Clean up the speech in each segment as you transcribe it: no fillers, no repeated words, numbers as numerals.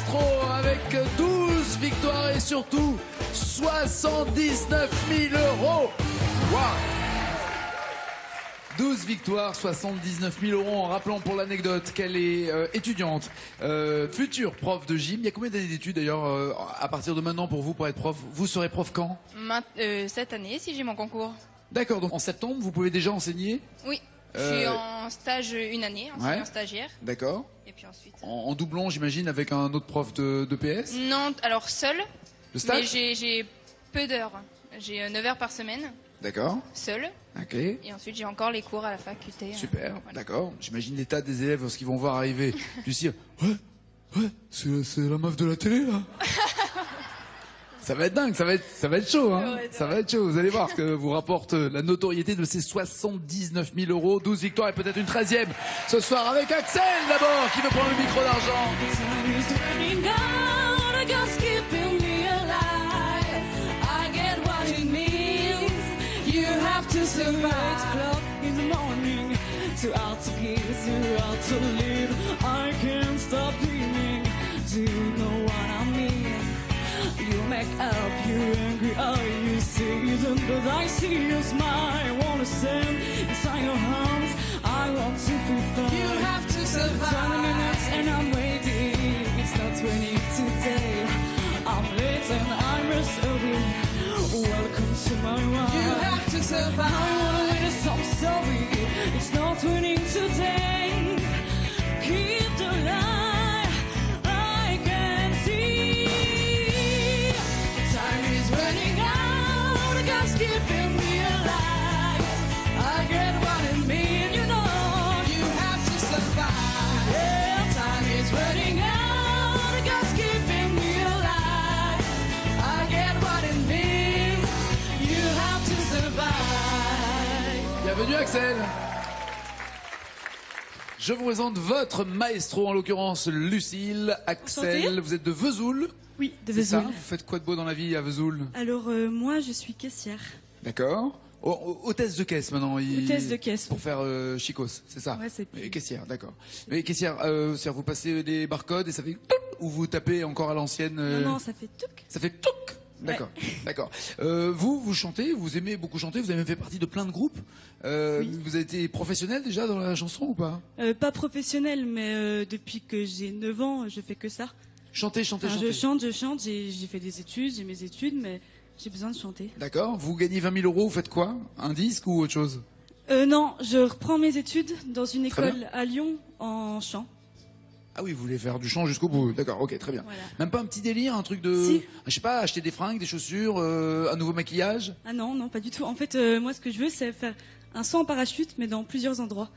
Maestro avec 12 victoires et surtout 79 000 euros. Wow. 12 victoires, 79 000 euros. En rappelant pour l'anecdote qu'elle est étudiante, future prof de gym. Il y a combien d'années d'études d'ailleurs à partir de maintenant pour vous pour être prof? Vous serez prof quand? Cette année, si j'ai mon concours. D'accord, donc en septembre, vous pouvez déjà enseigner? Oui, je suis en stage une année, enseignant stagiaire. D'accord. Et puis ensuite... En doublon, j'imagine, avec un autre prof de PS? Non, alors seul. Le stage? Mais j'ai peu d'heures. J'ai 9 heures par semaine. D'accord. Seul. Ok. Et ensuite, j'ai encore les cours à la faculté. Super, voilà. d'accord. J'imagine l'état des élèves lorsqu'ils vont voir arriver Lucie. Ouais, c'est la meuf de la télé, là. Ça va être dingue, ça va être chaud, hein. Ouais, ça va être chaud. Vous allez voir ce que vous rapporte la notoriété de ces 79 000 euros, 12 victoires et peut-être une 13e ce soir avec Axel d'abord qui veut prendre le micro d'argent. Make up your angry eyes, season, but I see your smile. I wanna stand inside your arms. I want to be fine. You have to survive. 20 minutes and I'm waiting. It's not 20 today. I'm late and I'm early. Welcome to my world. You have to survive. I wanna wait, I'm sorry. It's not 20 today. Keep the light. I can see. Keeping me alive, I get what it means, you know. You have to survive. Yeah, time is running out. God's keeping me alive. I get what it means. You have to survive. Bienvenue Axel. Je vous présente votre maestro, en l'occurrence Lucille. Axel, Enchantée. vous êtes de Vesoul? Oui, de C'est ça. Vesoul. Vous faites quoi de beau dans la vie à Vesoul? Alors, moi, je suis caissière. D'accord. Hôtesse de caisse maintenant. Hôtesse de caisse. Pour faire chicos, c'est ça? Ouais, c'est plus... Et caissière, d'accord. Mais caissière, c'est-à-dire vous passez des barcodes et ça fait ou vous tapez encore à l'ancienne? Non, ça fait touc. Ça fait touc. D'accord, d'accord. Vous chantez, vous aimez beaucoup chanter, vous avez même fait partie de plein de groupes. Oui. Vous avez été professionnel déjà dans la chanson ou pas? Pas professionnelle, mais depuis que j'ai 9 ans, je fais que ça. Chanter. Enfin, je chante, j'ai fait des études, j'ai mes études, mais j'ai besoin de chanter. D'accord. Vous gagnez 20 000 euros, vous faites quoi? Un disque ou autre chose? Non, je reprends mes études dans une Très école à Lyon en chant. Ah oui, vous voulez faire du chant jusqu'au bout. D'accord, ok, très bien. Voilà. Même pas un petit délire, un truc de... Si. Je sais pas, acheter des fringues, des chaussures, un nouveau maquillage? Ah non, pas du tout. En fait, moi, ce que je veux, c'est faire un saut en parachute, mais dans plusieurs endroits.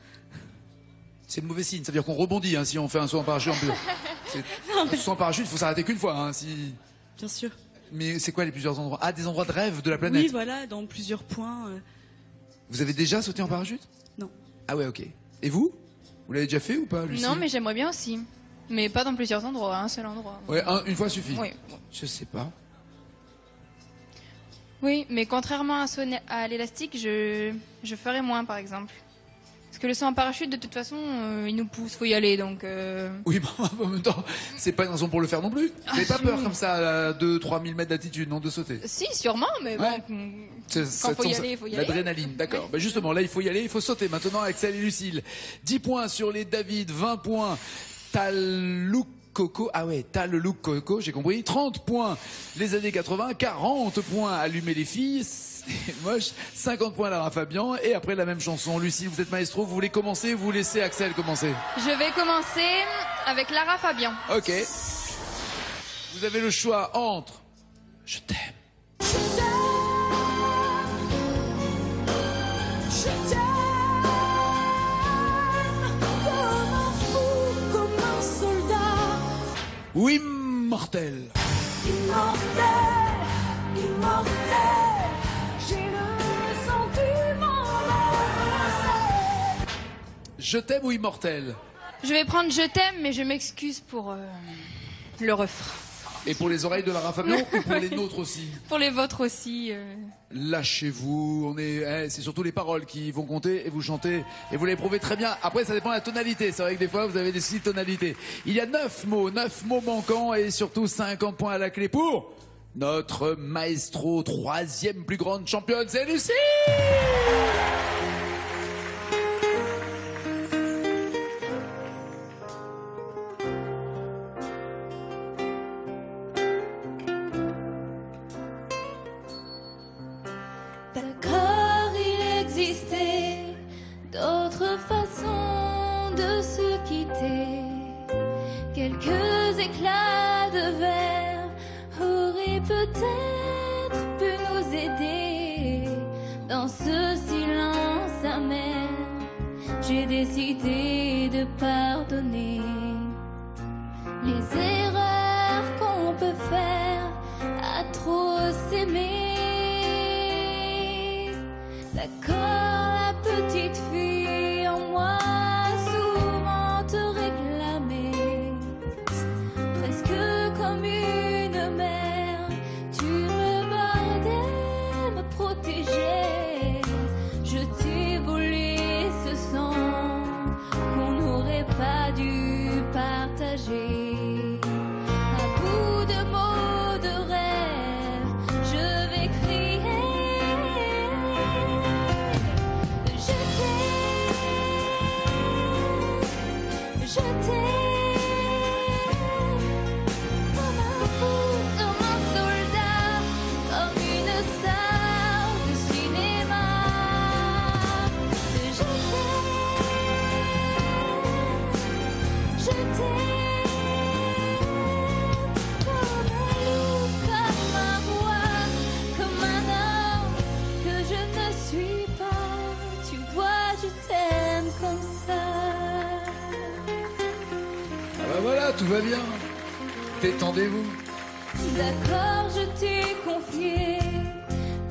C'est le mauvais signe, ça veut dire qu'on rebondit hein, si on fait un saut en parachute en plus. Un saut en parachute, il faut s'arrêter qu'une fois. Hein, si... Bien sûr. Mais c'est quoi les plusieurs endroits? Ah, des endroits de rêve de la planète? Oui, voilà, dans plusieurs points. Vous avez déjà sauté en parachute? Non. Ah ouais, ok. Et vous? Vous l'avez déjà fait ou pas, Lucie? Non, mais j'aimerais bien aussi. Mais pas dans plusieurs endroits, un seul endroit. Ouais, une fois suffit. Oui. Je sais pas. Oui, mais contrairement à l'élastique, je ferais moins, par exemple. Parce que le saut en parachute, de toute façon, il nous pousse, faut y aller, donc... Oui, mais en même temps, c'est pas une raison pour le faire non plus. Vous n'avez pas peur comme ça, à 2-3 000 mètres d'altitude, non, de sauter? Si, sûrement, mais bon, Ouais. quand faut y aller, il faut y aller. L'adrénaline, d'accord. Bah justement, là, il faut y aller, il faut sauter. Maintenant, Axel et Lucille. 10 points sur les David, 20 points. Talouk Coco, ah ouais, t'as le look Coco, j'ai compris. 30 points les années 80, 40 points allumer les filles, c'est moche. 50 points Lara Fabian, et après la même chanson. Lucie, vous êtes maestro, vous voulez commencer ou vous laissez Axel commencer? Je vais commencer avec Lara Fabian. Ok. Vous avez le choix entre Je t'aime. Ou immortel. Immortel, immortel, j'ai le sentiment d'être. Je t'aime ou immortel? Je vais prendre Je t'aime, mais je m'excuse pour le refrain. Et pour les oreilles de Lara Fabian ou pour les nôtres aussi? Pour les vôtres aussi. Lâchez-vous, c'est surtout les paroles qui vont compter et vous chantez et vous l'éprouvez très bien. Après, ça dépend de la tonalité. C'est vrai que des fois, vous avez des soucis de tonalité. Il y a 9 mots manquants et surtout 50 points à la clé pour notre maestro, 3e plus grande championne, c'est Lucie! D'accord, il existait d'autres façons de se quitter. Quelques éclats de verre auraient peut-être pu nous aider. Dans ce silence amer, j'ai décidé de pardonner les erreurs qu'on peut faire à trop s'aimer. D'accord, la petite fille en moi souvent te réclamait, presque comme une mère, tu me gardais, me protégeais. Je t'ai volé ce sang qu'on n'aurait pas dû partager. À bout de mots, de rêves, je vais crier. Je t'aime comme un fou, comme un soldat, comme une star de cinéma. Je t'aime comme un loup, comme un roi, comme un homme que je ne suis pas. Tu vois, je t'aime comme ça. Voilà, tout va bien. Détendez-vous. D'accord, je t'ai confié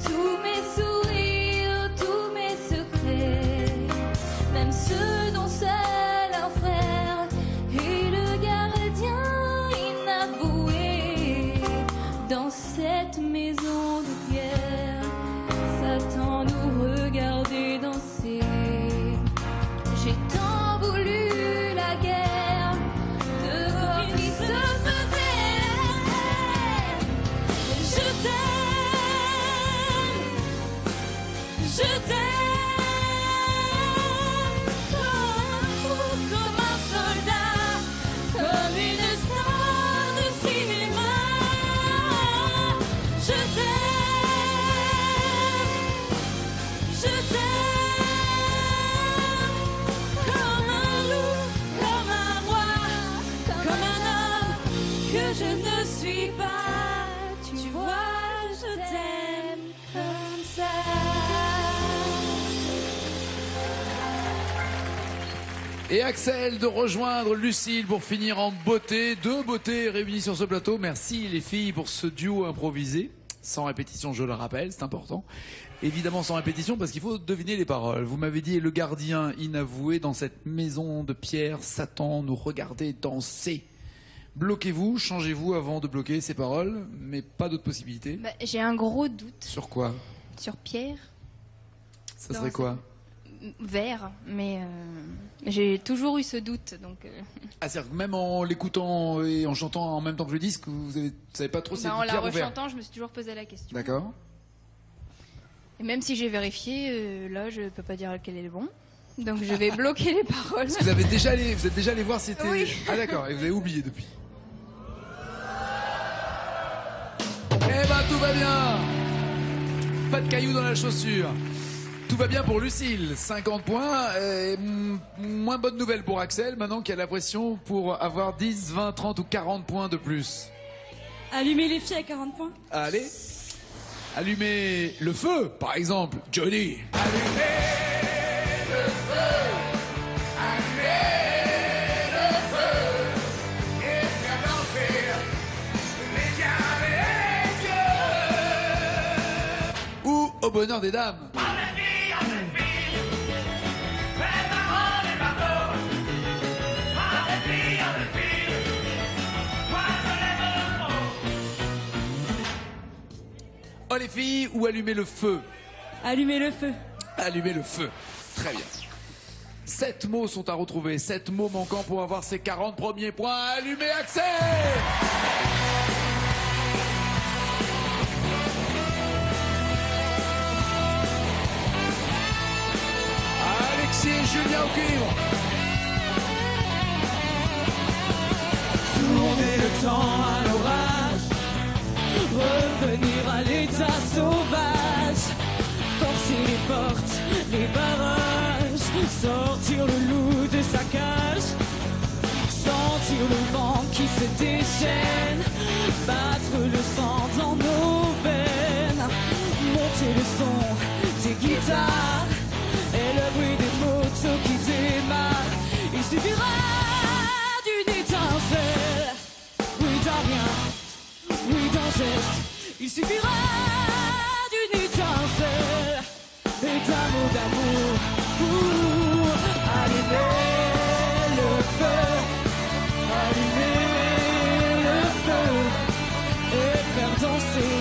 tous mes sourires, tous mes secrets, même ceux dont seul un frère est le gardien inavoué. Dans cette maison de pierre, Satan nous regardait danser. J'ai tant voulu la guerre de corps qui se faisaient. Je t'aime comme un fou, comme un soldat, comme une star de cinéma. Je t'aime comme un loup, comme un roi, comme un homme que je ne suis pas. Tu vois, je t'aime comme ça. Et Axel de rejoindre Lucille pour finir en beauté. 2 beautés réunies sur ce plateau. Merci les filles pour ce duo improvisé. Sans répétition, je le rappelle, c'est important. Évidemment sans répétition parce qu'il faut deviner les paroles. Vous m'avez dit le gardien inavoué dans cette maison de pierre, Satan nous regardait danser. Bloquez-vous, changez-vous avant de bloquer ces paroles, mais pas d'autres possibilités. Bah, j'ai un gros doute Sur quoi? sur Pierre. Ça Non, serait quoi? Vert, mais j'ai toujours eu ce doute, donc. Ah, c'est-à-dire que même en l'écoutant et en chantant en même temps que le disque, vous savez pas trop si c'est En la clair ou vert. rechantant, je me suis toujours posé la question. D'accord. Et même si j'ai vérifié, là, je peux pas dire lequel est le bon. Donc je vais bloquer les paroles. Parce que vous êtes déjà allé voir si c'était... Oui. Ah d'accord, et vous avez oublié depuis. Eh ben tout va bien. Pas de cailloux dans la chaussure. Tout va bien pour Lucille, 50 points. Moins bonne nouvelle pour Axel, maintenant qu'il a la pression pour avoir 10, 20, 30 ou 40 points de plus. Allumer les filles à 40 points. Allez, allumez le feu, par exemple, Johnny. Ou au bonheur des dames. filles, ou allumer le feu? Allumez le feu. Allumer le feu. Très bien. 7 mots sont à retrouver. 7 mots manquants pour avoir ses 40 premiers points. Allumez Axel! Alexis et Julien au cuivre. Tourner le temps à l'orage, revenir à l'état sauvage, forcer les portes, les barrages, sortir le loup de sa cage, sentir le vent qui se déchaîne, battre le sang dans nos veines, monter le son des guitares et le bruit des motos qui démarrent. Il suffira d'une étincelle, oui d'un rien, oui d'un geste. Il suffira d'une étincelle et d'un mot d'amour pour allumer le feu, allumer le feu et faire danser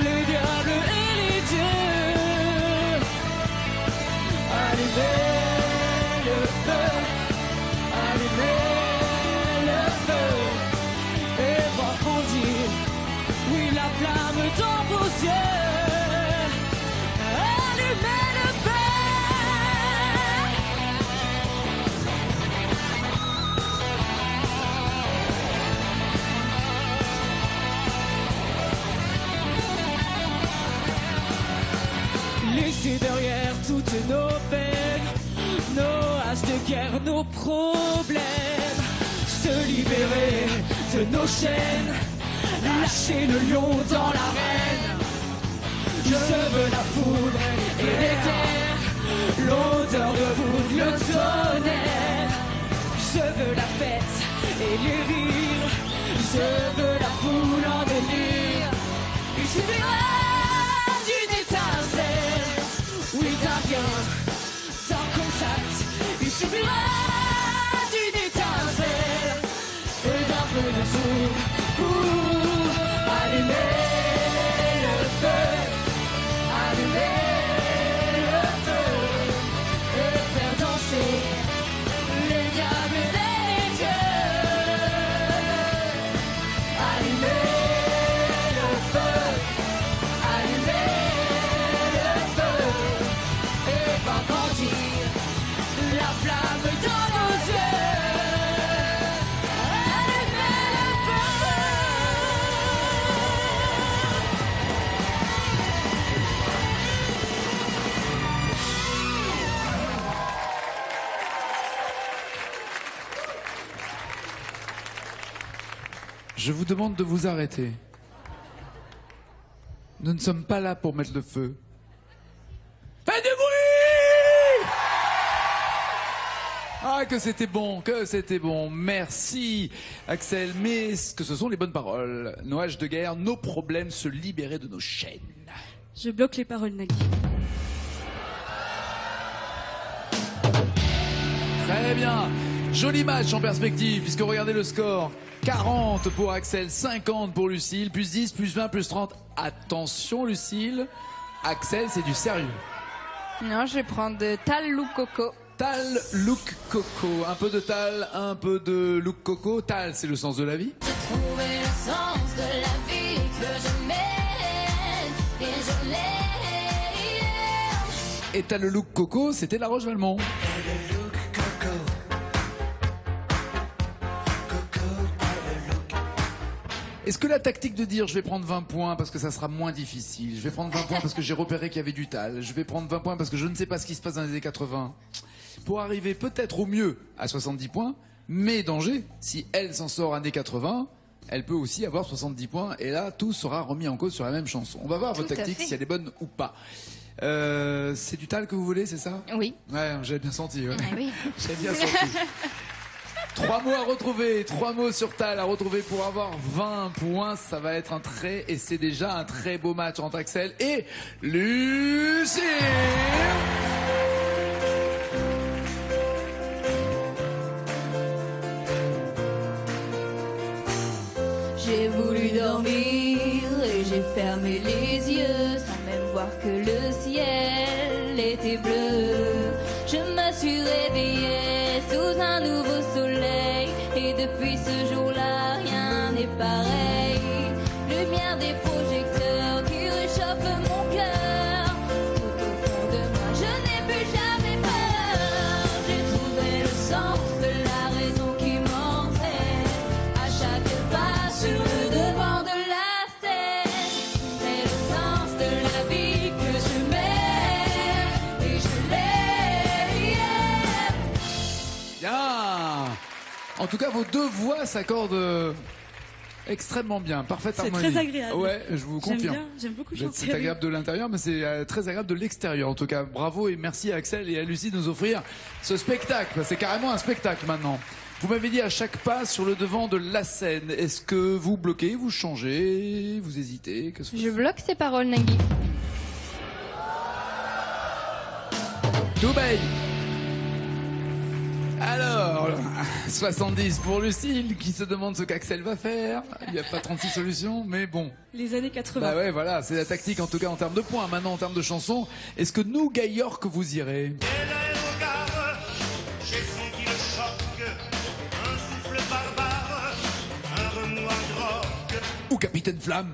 les diables et les dieux. Allumer le feu, allumer le feu et voir grandir, oui, la flamme dans vos yeux. Allumer le feu. Laisser derrière toutes nos peines, nos haches de guerre, nos problèmes, se libérer de nos chaînes, lâcher le lion dans l'arène. Je veux la foudre et l'éclair, l'odeur de vous, le tonnerre. Je veux la fête et les rires, je veux la foule en délire. Il suffira d'une étincelle, oui d'un bien, d'un contact. Il suffira d'une étincelle et d'un peu de tout pour allumer le feu, allumer le feu et faire danser les diables et les dieux. Allumer le feu, allumer le feu et voir grandir la flamme dans nos yeux. Allumer le feu. Je vous demande de vous arrêter. Nous ne sommes pas là pour mettre le feu. Faites du bruit! Ah, que c'était bon, que c'était bon. Merci, Axel. Mais que ce sont les bonnes paroles. Nos haches de guerre, nos problèmes, se libérer de nos chaînes. Je bloque les paroles, Nagui. Très bien. Joli match en perspective, puisque regardez le score. 40 pour Axel, 50 pour Lucille, plus 10, plus 20, plus 30. Attention Lucille, Axel c'est du sérieux. Non, je vais prendre Tal Look Coco. Tal, look, coco. Un peu de tal, un peu de look, coco. Tal, c'est le sens de la vie. Trouver le sens de la vie que je mène et je l'ai. Et tal, le look, coco, c'était La Roche-Valmont. Est-ce que la tactique de dire je vais prendre 20 points parce que ça sera moins difficile, je vais prendre 20 points parce que j'ai repéré qu'il y avait du tal, je vais prendre 20 points parce que je ne sais pas ce qui se passe dans les années 80, pour arriver peut-être au mieux à 70 points, mais danger, si elle s'en sort années 80, elle peut aussi avoir 70 points et là tout sera remis en cause sur la même chanson. On va voir votre Tout à tactique fait. si elle est bonne ou pas. C'est du tal que vous voulez, c'est ça? Oui. Ouais, j'avais bien senti. Ouais. Ah oui. J'ai bien senti. 3 mots à retrouver, 3 mots sur Tal à retrouver pour avoir 20 points. Ça va être un très, et c'est déjà un très beau match entre Axel et Lucille. J'ai voulu dormir et j'ai fermé les yeux sans même voir que le ciel était bleu. Je me suis réveillée sous un nouveau soleil et depuis ce jour-là, rien n'est pareil. Lumière des projecteurs qui réchauffent mon cœur. Tout au fond de moi, je n'ai plus jamais peur. J'ai trouvé le sens de la raison qui m'entraîne à chaque pas sur le devant de la scène. C'est le sens de la vie que je mène et je l'aime. Bien. En tout cas, vos deux voix s'accordent extrêmement bien, parfaite C'est harmonie. très agréable. Ouais, je vous J'aime confirme. bien, j'aime beaucoup C'est chanter. agréable de l'intérieur, mais c'est très agréable de l'extérieur. En tout cas, bravo et merci à Axel et à Lucie de nous offrir ce spectacle. C'est carrément un spectacle maintenant. Vous m'avez dit à chaque pas sur le devant de la scène. Est-ce que vous bloquez, vous changez, vous hésitez? Que Je bloque ces paroles, Nagui. Dubaï. Alors, 70 pour Lucille qui se demande ce qu'Axel va faire. Il n'y a pas 36 solutions, mais bon. Les années 80. Bah ouais, voilà, c'est la tactique en tout cas en termes de points. Maintenant, en termes de chansons, est-ce que nous, Gaï York, vous irez? J'ai senti le choc, un souffle barbare, un remous rock. Ou Capitaine Flamme?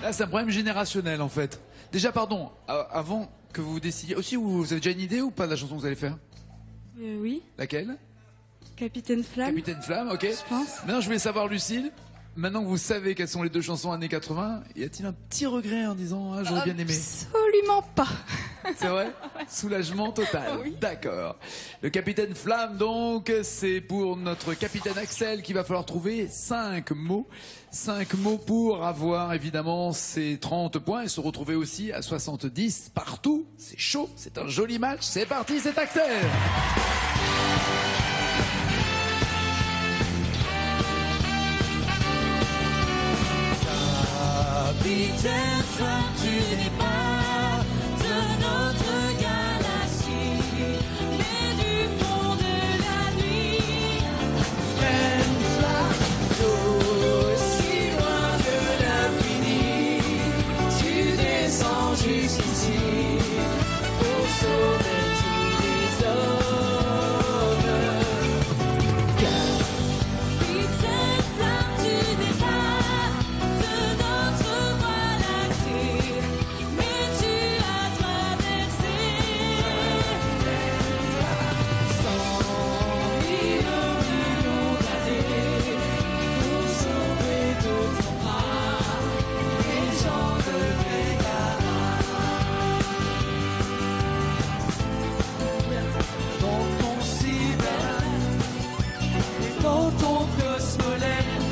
Là, c'est un problème générationnel en fait. Déjà, pardon, avant que vous décidiez. Aussi, vous avez déjà une idée ou pas de la chanson que vous allez faire? Oui, Laquelle? Capitaine Flamme. Capitaine Flamme, ok. Je pense. Maintenant, je voulais savoir, Lucille, maintenant que vous savez quelles sont les deux chansons années 80, y a-t-il un petit regret en disant ah, j'aurais bien aimé? Absolument pas. C'est vrai? Soulagement total. D'accord. Le Capitaine Flamme, donc, c'est pour notre capitaine Axel qu'il va falloir trouver 5 mots. 5 mots pour avoir, évidemment, ces 30 points et se retrouver aussi à 70 partout. C'est chaud, c'est un joli match. C'est parti, c'est Axel! Capitaine Flamme, tu n'es pas de notre galaxie, mais du fond de la nuit. Pleine flamme, aussi loin de l'infini, tu descends jusqu'ici pour sauver tous les hommes. Capitaine Flamme, tu n'es pas de notre galaxie, mais tu as traversé 100 millions d'années pour sauver d'autres bras les gens de Megara. Dans ton cyber et dans ton cosmolène,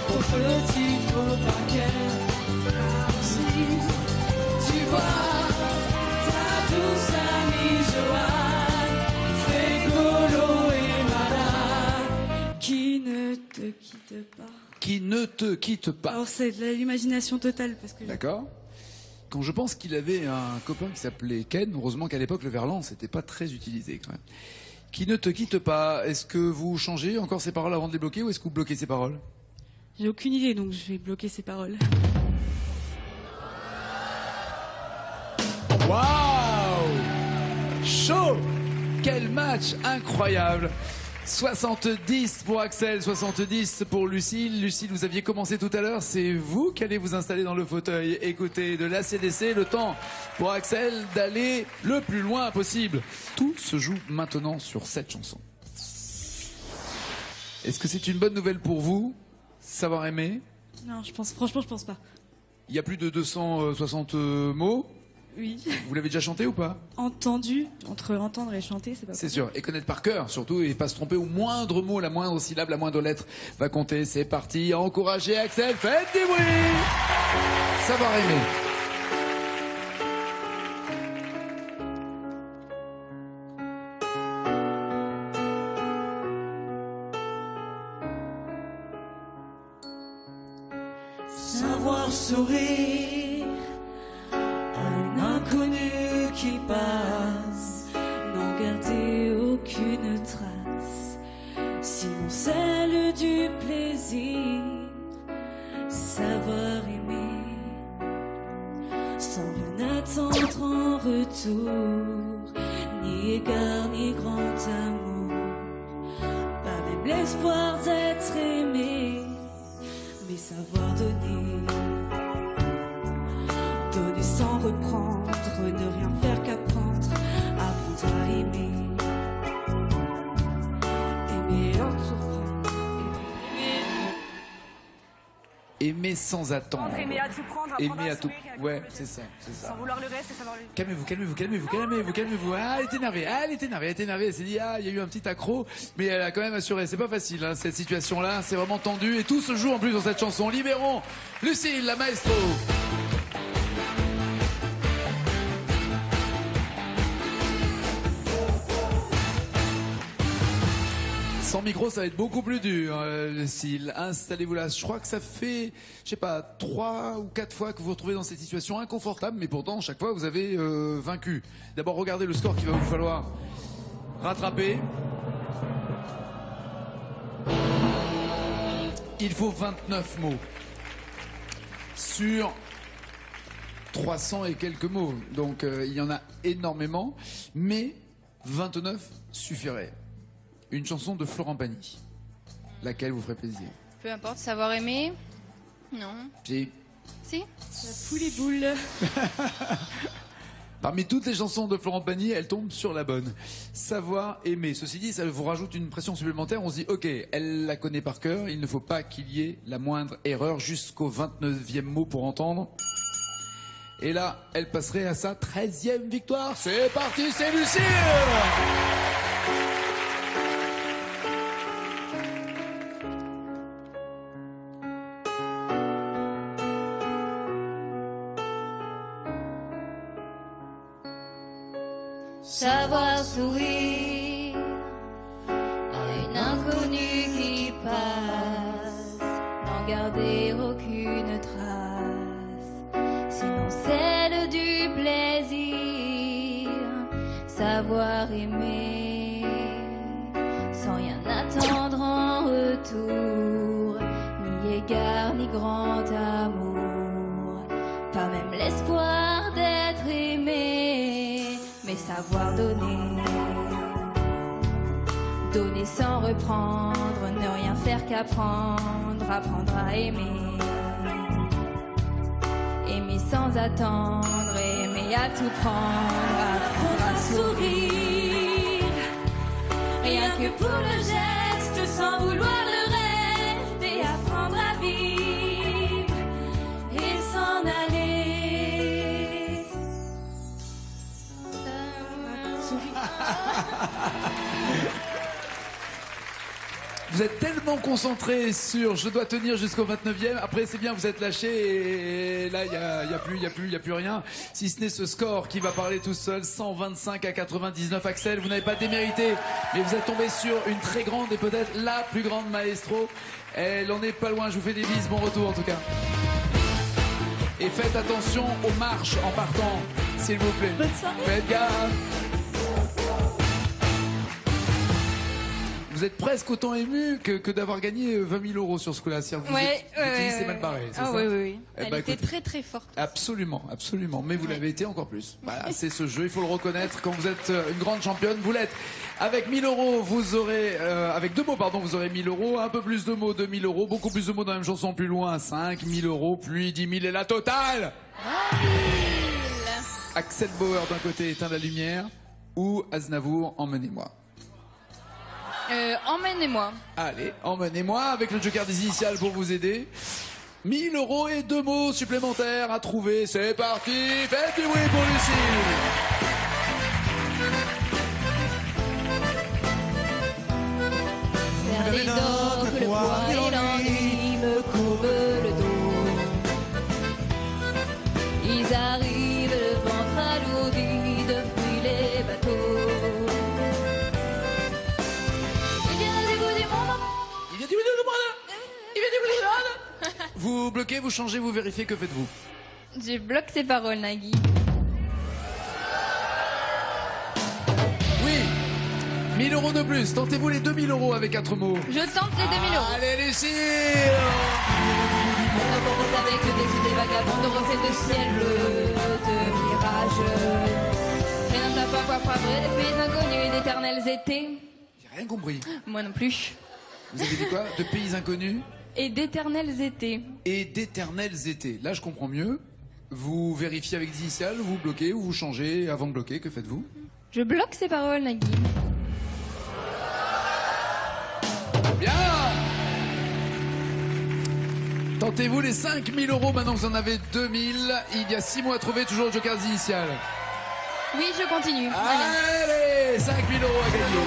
ton petit copain, si tu vois ta douce amie Joanne, Frégolo et malade, qui ne te quitte pas. Qui ne te quitte pas. Alors c'est de l'imagination totale parce que D'accord. Quand je pense qu'il avait un copain qui s'appelait Ken, heureusement qu'à l'époque le verlan c'était pas très utilisé quand même. Qui ne te quitte pas. Est-ce que vous changez encore ces paroles avant de les bloquer ou est-ce que vous bloquez ces paroles? j'ai aucune idée, donc je vais bloquer ces paroles. Waouh! Chaud! Quel match incroyable! 70 pour Axel, 70 pour Lucille. Lucille, vous aviez commencé tout à l'heure, c'est vous qui allez vous installer dans le fauteuil. Écoutez, de l'ACDC, le temps pour Axel d'aller le plus loin possible. Tout se joue maintenant sur cette chanson. Est-ce que c'est une bonne nouvelle pour vous? Savoir aimer? Non, franchement, je pense pas. Il y a plus de 260 mots. Oui. Vous l'avez déjà chanté ou pas? Entendu, entre entendre et chanter, c'est pas C'est pareil. sûr, et connaître par cœur surtout, et pas se tromper au moindre mot, la moindre syllabe, la moindre lettre va compter. C'est parti, encouragez Axel, faites du bruit. Savoir aimer. Savoir sourire à un inconnu qui passe, n'en garder aucune trace. sans rien attendre en retour, ni égard ni grand amour, pas même l'espoir d'être aimé, mais savoir donner, donner sans reprendre, ne rien faire qu'apprendre, apprendre à aimer, aimer entreprendre, aimer. Aimer sans attendre. Aimer à tout prendre, apprendre Aimer à à tout. sourire, et à Ouais, comprendre. c'est ça, c'est ça. Sans vouloir le reste et savoir le... Calmez-vous. Ah, elle est énervée, elle s'est dit, ah, il y a eu un petit accro, mais elle a quand même assuré. C'est pas facile, hein, cette situation-là, c'est vraiment tendu, et tout se joue en plus dans cette chanson. Libérons Lucille, la maestro. Sans micro, ça va être beaucoup plus dur, Lucille. Installez-vous là. Je crois que ça fait, je sais pas, 3 ou 4 fois que vous vous retrouvez dans cette situation inconfortable, mais pourtant, chaque fois, vous avez vaincu. D'abord, regardez le score qu'il va vous falloir rattraper. Il faut 29 mots sur 300 et quelques mots. Donc, il y en a énormément, mais 29 suffirait. Une chanson de Florent Pagny. Laquelle vous ferait plaisir? Peu importe, savoir aimer. Non. Si. Si. La poule et boule. Parmi toutes les chansons de Florent Pagny, elle tombe sur la bonne. Savoir aimer. Ceci dit, ça vous rajoute une pression supplémentaire. On se dit, ok, elle la connaît par cœur. Il ne faut pas qu'il y ait la moindre erreur jusqu'au 29e mot pour entendre. Et là, elle passerait à sa 13e victoire. C'est parti, c'est Lucille! Savoir sourire à une inconnue qui passe, n'en garder aucune trace, sinon celle du plaisir. Savoir aimer sans rien attendre en retour, ni égard ni grand amour, pas même l'espoir d'être aimé, mais savoir donner, donner sans reprendre, ne rien faire qu'apprendre, apprendre à aimer, aimer sans attendre, aimer à tout prendre, apprendre à sourire, rien que pour le geste, sans vouloir le reste, et apprendre à vivre et s'en aller. Vous êtes tellement concentré sur je dois tenir jusqu'au 29e. Après, c'est bien, vous êtes lâché et là, il y a plus rien. Si ce n'est ce score qui va parler tout seul. 125 à 99. Axel, vous n'avez pas démérité, mais vous êtes tombé sur une très grande et peut-être la plus grande maestro. Elle en est pas loin. Je vous fais des bises. Bon retour en tout cas. Et faites attention aux marches en partant, s'il vous plaît. Bonne soirée. Faites gaffe. Vous êtes presque autant ému que d'avoir gagné 20 000 euros sur ce coup-là. Vous Ouais, c'est mal barré, c'est ah, ça? oui. Eh Elle ben, était écoutez. très très forte. Absolument. Mais vous l'avez été encore plus. Voilà, c'est ce jeu, il faut le reconnaître. Quand vous êtes une grande championne, vous l'êtes. Avec 1000 euros, vous aurez, avec 2 mots, pardon, vous aurez 1000 euros. Un peu plus de mots, 2000 euros. Beaucoup plus de mots dans la même chanson, plus loin, 5 000 euros. Puis 10 000 et la totale. Axel Bauer d'un côté, éteint la lumière. Ou Aznavour, emmenez-moi. Emmènez-moi. Allez, emmenez-moi avec le joker des initiales pour vous aider. 1000 euros et 2 mots supplémentaires à trouver. C'est parti. Faites du bruit pour Lucille. Vers les dents, que le poids et l'ennui me courbent le dos. Ils arrivent, le ventre alourdi de fruits les bateaux. Ils viennent du bout du monde. Il vient du bout du monde. Il vient du bout du monde. Vous bloquez, vous changez, vous vérifiez, que faites-vous? Je bloque ces paroles, Nagui. Oui. 1000 euros de plus. Tentez-vous les 2000 euros avec 4 mots. Je tente les 2000 euros. Allez, Lucille. On ne propose avec des idées vagabondes de reflets de ciel bleu. plages. Rien ne t'a pas poivré, des pays inconnus et d'éternels étés. J'ai rien compris. Moi non plus. Vous avez dit quoi? De pays inconnus Et d'éternels étés. et d'éternels étés. Là, je comprends mieux. Vous vérifiez avec des initiales, vous bloquez ou vous changez avant de bloquer. Que faites-vous? Je bloque ces paroles, Nagui. Bien! Tentez-vous les 5000 euros maintenant que vous en avez 2000. Il y a 6 mois à trouver, toujours le joker des initiales. Oui, je continue. Allez. Allez, 5000 euros à gagner.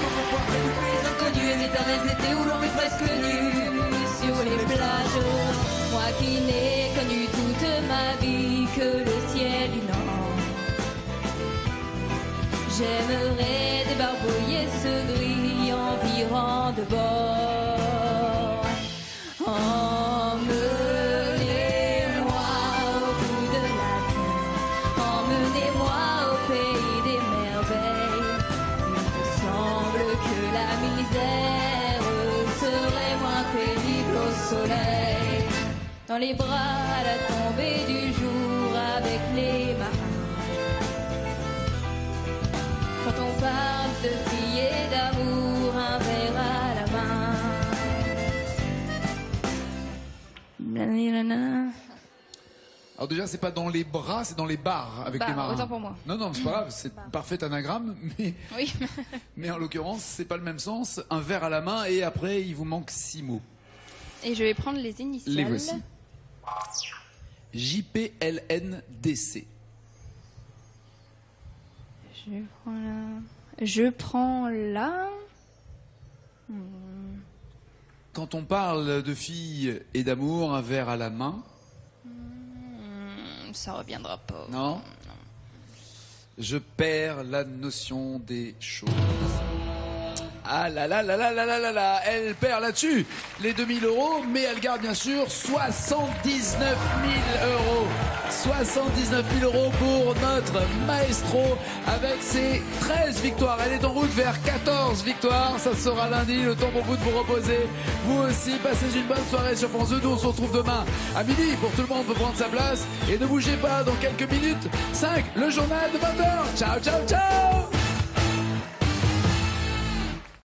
Les inconnus et l'éternel été où l'on est presque nu sur les plages. Moi qui n'ai connu toute ma vie que le ciel du Nord. J'aimerais débarbouiller ce gris empirant de bord. Emmenez-moi au bout de la terre. Emmenez-moi au pays des merveilles. Il me semble que la misère serait moins pénible au soleil. Dans les bras à la tombée du jour avec les marins. Quand on parle de filles et d'amour, un verre à la main. Blablabla. Alors déjà, c'est pas dans les bras, c'est dans les bars avec Bah, les marins. autant pour moi. Non, non, c'est pas grave, c'est parfait anagramme, Oui. mais en l'occurrence, c'est pas le même sens. Un verre à la main et après, il vous manque 6 mots. Et je vais prendre les initiales. Les voici. JPLNDC. Je prends là. Quand on parle de filles et d'amour, un verre à la main, Ça reviendra pas. non? Je perds la notion des choses. Ah là là là là là là là là, elle perd là-dessus les 2000 euros, mais elle garde bien sûr 79 000 euros. 79 000 euros pour notre maestro avec ses 13 victoires. Elle est en route vers 14 victoires. Ça sera lundi, le temps pour vous de vous reposer. Vous aussi, passez une bonne soirée sur France 2. Nous, on se retrouve demain à midi pour tout le monde peut prendre sa place. Et ne bougez pas, dans quelques minutes, 5, le journal de 20h. Ciao, ciao, ciao!